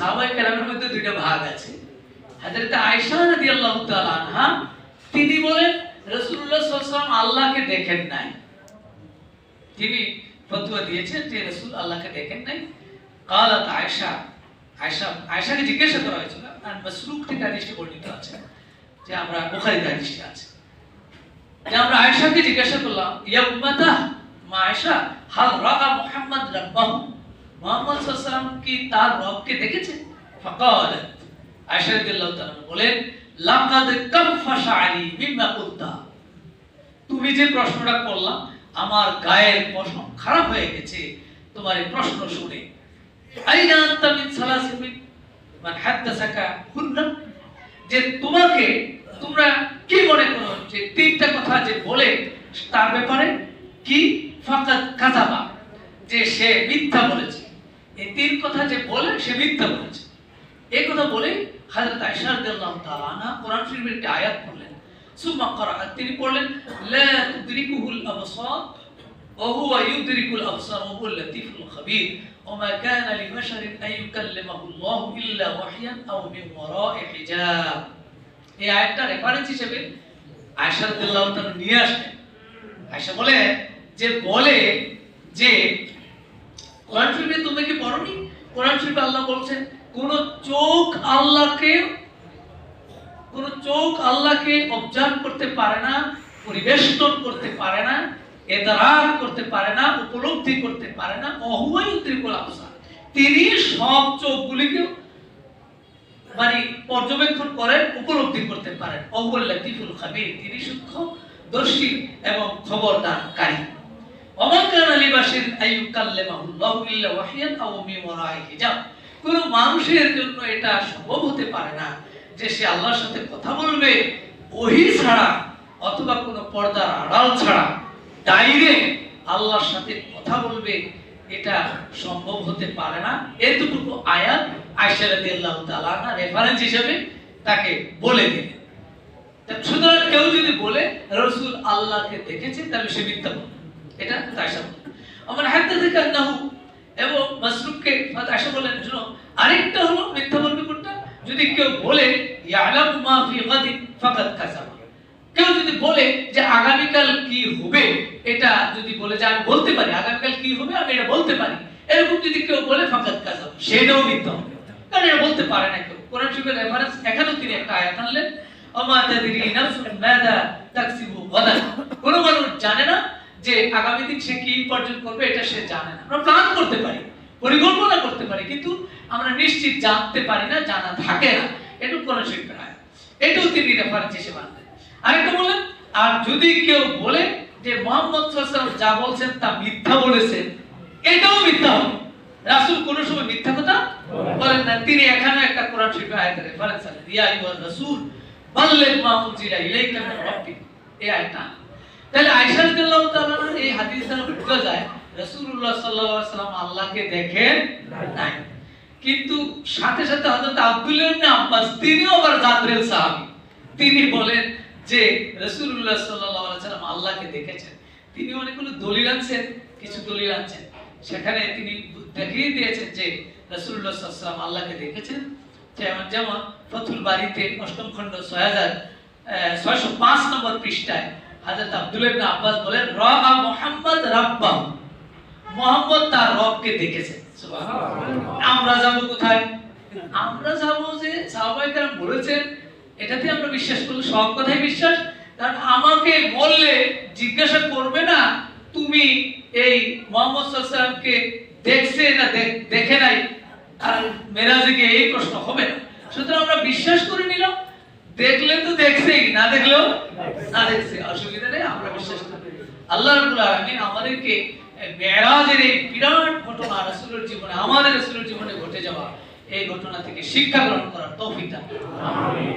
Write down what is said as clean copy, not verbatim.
সাহাবায়ে কেরামের মধ্যে দুইটা ভাগ আছে। হযরত আয়েশা রাদিয়াল্লাহু তাআলা আনহা তিনি বলেন রাসূলুল্লাহ সাল্লাল্লাহু আলাইহি ওয়াসাল্লাম আল্লাহকে দেখেন নাই। তিনি ফতোয়া দিয়েছেন যে রাসূল আল্লাহকে দেখেন নাই। قالت আয়েশাকে জিজ্ঞাসা করা হয়েছিল, আর মাসরুক থেকে হাদিসটি বর্ণিত আছে যে আমরা বুখারীতে হাদিসটি আছে যে আমরা আয়েশাকে জিজ্ঞাসা করলাম, ইয়া উম্মাতা মা আয়েশা, হাল রাআ মুহাম্মদ রাব্বাহু, মুহাম্মদ সাল্লাল্লাহু আলাইহি ওয়াসাল্লাম কি তার রবকে দেখেছেন? ফাকালাত আয়েশা রাদিয়াল্লাহু তাআলা বলেন, লাকাদ কাফফা শা'রি মিম্মা কুলতা, তুমি যে প্রশ্নটা করলা আমার গায়ের পশম খারাপ হয়ে গেছে তোমার এই প্রশ্ন শুনে। আইনা আনতা মিন সালাসিন মান হাদাসাকা হুন্না, যে তোমাকে তোমরা কি মনে করো যে তিনটা কথা যে বলে তার ব্যাপারে কি ফাকাত কাযাবা, যে সে মিথ্যা বলেছে। এই তিন কথা যে বলে সে মিথ্যা বলেছে, এই কথা বলে হযরত আয়েশা রাদিয়াল্লাহু তাআলা আনহা কোরআন শরীফের একটি আয়াত পড়লেন। সুম্মা ক্বারাআত, তিনি পড়লেন, লা তুদরিকুহুল আবসার ওয়া হুয়া ইউদরিকুল আবসার ওয়া হুয়াল লাতীফুল খাবীর ওয়া মা কানা লিবাশারিন আন ইউকাল্লিমাহুল্লাহু ইল্লা ওয়াহয়ান আও মিন ওয়ারা'i হিজাব। এই আয়াতটা রেফারেন্স হিসেবে আয়েশা রাদিয়াল্লাহু তাআলা নিয়ে আসলেন। আয়েশা বলে যে কোরআন শরীফে তুমি কি পড়োনি? কোরআন শরীফে আল্লাহ বলছেন কোন চোখ আল্লাহকে অবজার্ভ করতে পারে না, পরিবেষ্টন করতে পারে না, ইদরাক করতে পারে না, উপলব্ধি করতে পারে না। ওহুয়া ইউদরিকুল আবসার, তিনি সব চোখগুলিকে মানে পর্যবেক্ষণ করেন, উপলব্ধি করতে পারেন। ওহুয়াল লাতীফুল খাবীর, তিনি সূক্ষ্মদর্শী এবং খবরদানকারী। ওয়া মা কানা লিবাশারিন আন ইউকাল্লিমাহুল্লাহু ইল্লা ওয়াহয়ান আও মিন ওয়ারা'i হিজাব, কোন মানুষের জন্য এটা সম্ভব হতে পারে না যে সে আল্লাহর সাথে কথা বলবে ওহী ছাড়া অথবা কোন পর্দার আড়াল ছাড়া ডাইরেক্ট আল্লাহর সাথে কথা বলবে, এটা সম্ভব হতে পারে না। এতটুকু আয়াত আয়েশা রাদিয়াল্লাহু তাআলা আনহা রেফারেন্স হিসেবে তাকে বলে দিলেন। সুতরাং কেউ যদি বলে রাসূল আল্লাহকে দেখেছে তাহলে সে মিথ্যা বলে, এটা আয়েশা বলে। আমার হাদিসে আন্নাহু এবং মাসরুককে আয়েশা বলেন, শুনো আরেকটা হলো মিথ্যা বলবে কোনটা, যদি কেউ বলে ইয়ালামু মা ফি গাদিন ফাকাদ কাযাবা, কেউ যদি বলে যে আগামীকাল কি হবে, এটা যদি বলে যে আমি বলতে পারি আগামীকাল কি হবে আমি এটা বলতে পারি, এরকম যদি কেউ বলে ফাকাদ কাযাবা, সেটাও মিথ্যা হবে, কারণ এটা বলতে পারে না কেউ। কোরআন শরীফের রেফারেন্স এখানেও তিনি একটা আয়াত আনলেন, ওমা তাদরি নাফসুন মাযা তাকসিবু গাদান, কোন মানুষ জানে না যে আগামী দিন সে কি উপার্জন করবে, এটা সে জানে না। আমরা প্ল্যান করতে পারি, পরিকল্পনা করতে পারি, কিন্তু আমরা নিশ্চিত জানতে পারি না, জানা থাকে না। এটা কোরআন শরীফের আয়াত, এটাও তিনি রেফারেন্স হিসেবে আনলেন। আরেকটা বলেন, আর যদি কেউ বলে যে মুহাম্মদ সাল্লাল্লাহু আলাইহি ওয়াসাল্লাম যা বলছেন তা মিথ্যা বলেছেন, এটাও মিথ্যা হবে। রাসূল কোন সময় মিথ্যা কথা বলেন না। তিনি এখানে একটা কোরআন শরীফের আয়াতের রেফারেন্স আনলেন, ইয়া আইয়ুহার রাসূল বাল্লিগ মা উনজিলা ইলাইকা মিন রাব্বিক, এই আয়াতটা। তাহলে আয়েশা রাদিয়াল্লাহু তাআলা এই হাদিস দ্বারা বোঝা যায় রাসূলুল্লাহ সাল্লাল্লাহু আলাইহি ওয়াসাল্লাম আল্লাহকে দেখেন নাই। কিন্তু সাথে সাথে হযরত আব্দুল্লাহ ইবনে আব্বাস, তিনিও আবার জাদরেল সাহাবী, তিনি বলেন যে রাসূলুল্লাহ সাল্লাল্লাহু আলাইহি ওয়াসাল্লাম আল্লাহকে দেখেছেন। তিনি অনেকগুলো দলিল আনছেন, কিছু দলিল আনছেন, সেখানে তিনি দেখিয়ে দিয়েছেন যে রাসূলুল্লাহ সাল্লাল্লাহু আলাইহি ওয়াসাল্লাম আল্লাহকে দেখেছেন। যেমন ফাতুল বারীতে ৮ম খণ্ড ৬৬০৫ নম্বর পৃষ্ঠায় হযরত আব্দুল্লাহ ইবনে আব্বাস বলেন, রাআ মুহাম্মদ রাব্বাহু, মুহাম্মদ তার রবকে দেখেছেন। সুবহানাল্লাহ। আমরা যাব কোথায়? আমরা যাব যে সাহাবায়ে কেরাম বলেছেন, এটাতে আমরা বিশ্বাস করলে সব কথাই বিশ্বাস। কারণ আমাকে বললে জিজ্ঞাসা করবে না তুমি এই মুহাম্মদ সাল্লাল্লাহু আলাইহি ওয়াসাল্লামকে দেখছে না দেখে নাই, আর মেরাজে গিয়ে এই প্রশ্ন হবে না। সুতরাং আমরা বিশ্বাস করে নিলাম, দেখলে তো দেখছেই, না দেখলেও না দেখছে, অসুবিধা নেই, আমরা বিশ্বাস করি। আল্লাহ রাব্বুল আলামিন আমাদেরকে মেরাজের এই বিরাট ঘটনা রাসূলের জীবনে, আমাদের রাসূলের জীবনে ঘটে যাওয়া এই ঘটনা থেকে শিক্ষা গ্রহণ করার তৌফিক দান করুন। আমিন।